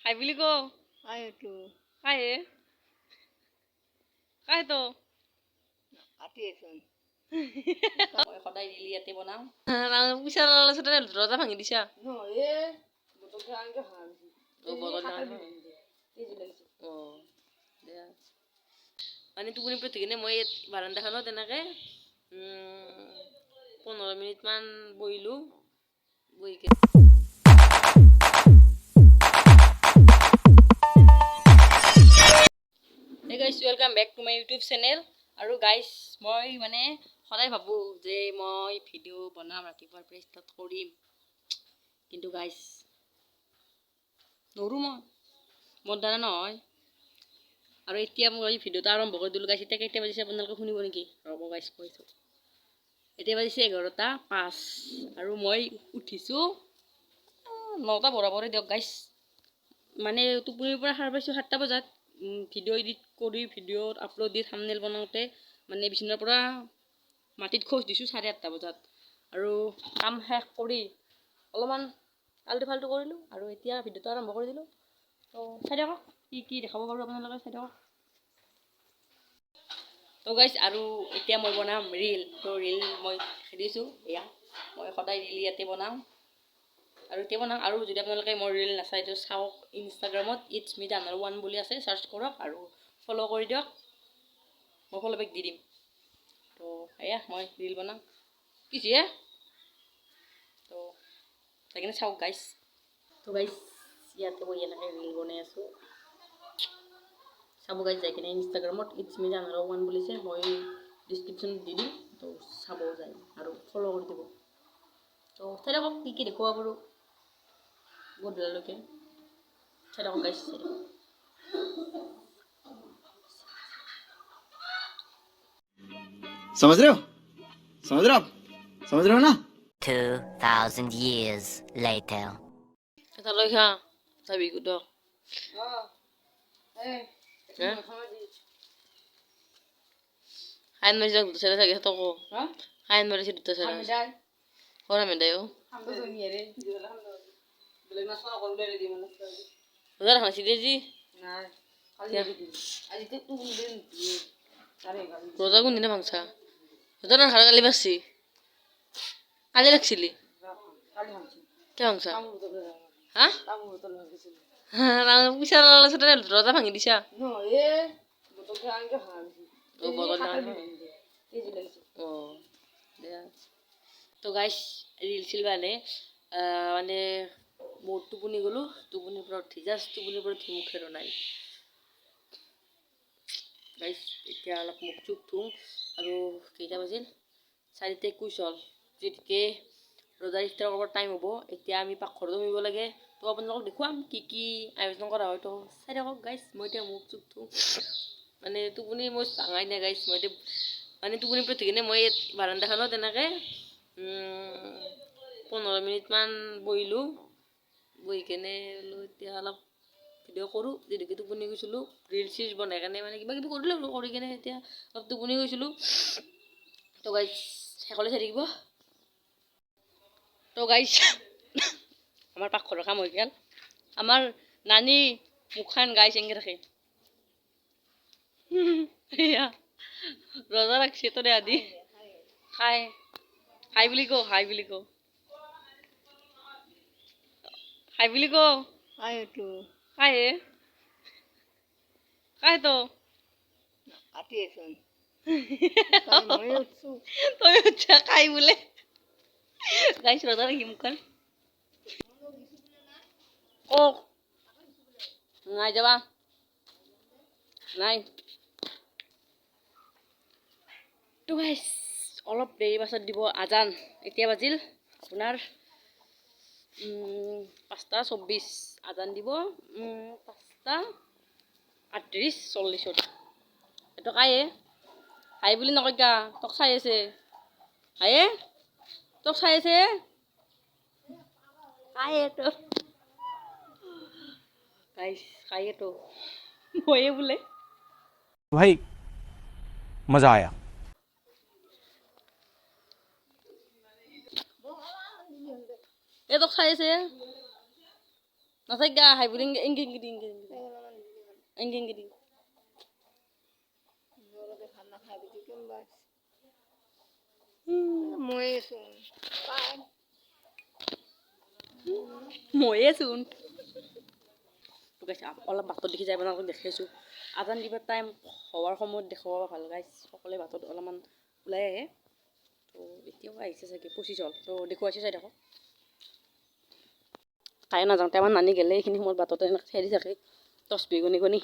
Hai beli ko. Ayo tuh. Hai. Hai to. Atisan. Moi khodai dilihat ya bonang. Nang bisa sudah rota panggil dia. No ye. Botol kan ke han. Oh botol kan. Oh. Ya. Ani tuh punya pergi nih moi baranda kano tenake. 15 menit man boilu. Boi ke. Hey guys, welcome back to my YouTube channel. Aru guys, moi mane khodai bhabu je moi video banam ratipar pre start korim. Kintu guys, noru mon dana noy. Aru etia moi video ta arambo kori dilu guys, etia ketia bajise apnalok shunibo niki? Robo guys koiso. Etia bajise 11:05 aru moi uthisu 9টা বরাবরে দিয়ক guys মানে টুপনিৰ পৰা সাৰ পাইছো 7টা বজাত video edit কৰি video upload দি thumbnail বনাওতে মানে বিছনাৰ পৰা মাটিত খোজ দিছো 8:30 বজাত আৰু কাম শেষ কৰি অলপমান আলটু ফালটু কৰিলো আৰু এতিয়া ভিডিওটো আৰম্ভ কৰি দিলো তো চাই দিয়ক কি দেখাব পাৰো আপোনালোকে চাই দিয়ক তো গাইস আৰু এতিয়া মই বনাম ৰীল তো ৰীল মই দিছো এয়া মই সদায় ৰীল ইয়াতে বনাম আৰু এতিয়া বনাম আৰু যদি আপোনালোকে মোৰ ৰীল নাচাই তো চাওক ইনষ্টাগ্ৰামত ইটছ মি ডানাৰ 1 বুলি আছে সাৰ্চ কৰক আৰু ফলো কৰি দিয়ক মই ফলো বেক দি দিম তো এয়া মই ৰীল বনাম কি যে তো তাইনে চাওক গাইস তো গাইস ইয়াতে মই এনেকৈ ৰীল বনাই আছো চাব গাইস যাই কিনে ইনষ্টাগ্ৰামত ইটছ মি ডানাৰ 1 বুলি আছে মই ডেসক্ৰিপচনত দি দিম তো চাব যায় আৰু ফলো কৰি দিব তো চাই দিয়ক কি দেখুৱাব পাৰো बहुत बड़ा लोग है चलो गाइस समझ रहे हो आप समझ रहे हो ना 2000 years later kita loh ya sabi ko dok hain mo siya dito sa lagi to ko hain mo siya dito sa lagi ora me dayo udah nasi deh ji roda gun dina bangsa roda na harga libas sih kali laksili kya bangsa hah nang bisa sudah roda panggil dia No ye. Botol kan ke han. oh botol kan oh ya তো guys reel সিলবালে মানে মোর টুপুনি গলো টুপুনির পর উঠি just টুপুনির পর মুখের নাই guys এতিয়া অলপ মুখ চুপ থুম আৰু কেইটা বাজিল 4:21 হল যেতিকে ৰজাৰ ইফতাৰ কৰাৰ টাইম হ'ব এতিয়া আমি পাকঘৰত মিব লাগে তো আপোনালোকক দেখুৱাম কি আয়োজন কৰা হয় তো চাই থাকক গাইস মই এতিয়া মুখ চুপ থুম মানে টুপুনি মই চাঙাই নাই গাইস মই মানে টুপুনিৰ পৰা ঠিকনে মই বাৰান্দাখনত এনেকৈ 15 মিনিট মান বহিলো বহি কেনে এতিয়া অলপ ভিডিও কৰো যেদিকে টোপনি গৈছিলো ৰীল চিজ বনাই কেনে মানে কিবা কিবি কৰিলো কৰি কেনে এতিয়া অলপ টোপনি গৈছিলো তো গাইস সকলোৱে চাই থাকিব তো গাইস আমাৰ পাকঘৰৰ কাম হৈ গ'ল আমাৰ নানি মুখখান গাইস এংগে থাকে এয়া ৰজা ৰাখছে তো দে আদি হাই বুলি কো হাই বুলি কো হাই বুলি কো Ayo tuh. Hai. Hai to. Atisan. Kamu itu. Tôi udah kai boleh. Guys, rata lagi bukan. Oh. Ngai jawab. Ngai. Tuh guys, অলপ দেৰি পাছত দিব আজান এতিয়া বাজিল আপোনাৰ 5:24 আজান দিব 5:38-40 এটো কায়ে হাই বুলি নকইকা তক চাই আছে হায়ে তক চাই আছে কায়ে তো গাইস কায়ে তো হয়ে বলে भाई मजा आया এ তক চাই আছে Asal gak hai buling engking engking. খানা খাই দিবি কোনবা মই চোন পাই ময়ে চোন তো গাইছ অলপ বাটত দেখি যাই আপোনালোকক দেখাইছোঁ আজান দিবৰ টাইম হোৱাৰ সময়ত দেখুৱাব ভাল গাইছ সকলোৱে বাটত অলপমান ওলাই আহে তো এতিয়াও আহিছে চাগে 25 হ'ল তো দেখুৱাইছে চাই দেখো খাই নাযাওঁতে আমাৰ নানি গেলে এইখিনি সময়ত বাটতে এনেকৈ খেলি থাকে তচবি গনি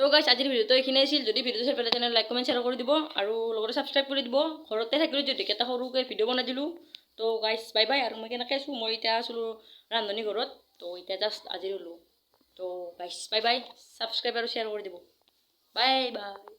তো গাইছ আজিৰ ভিডিঅ'টো এইখিনি আছিল যদি ভিডিঅ'টো চাই পেলাই তেনে লাইক কমেণ্ট শ্বেয়াৰ কৰি দিব আৰু লগতে ছাবস্ক্ৰাইব কৰি দিব ঘৰতে থাকিলোঁ যদি এটা সৰুকৈ ভিডিঅ' বনাই দিলোঁ তো গাইছ বাই বাই আৰু মই কেনেকৈ আছোঁ মই এতিয়া আছিলোঁ ৰান্ধনী ঘৰত তো এতিয়া জাষ্ট আজি হ'লোঁ তো গাইছ বাই বাই ছাবস্ক্ৰাইব আৰু শ্বেয়াৰ কৰি দিব বাই বাই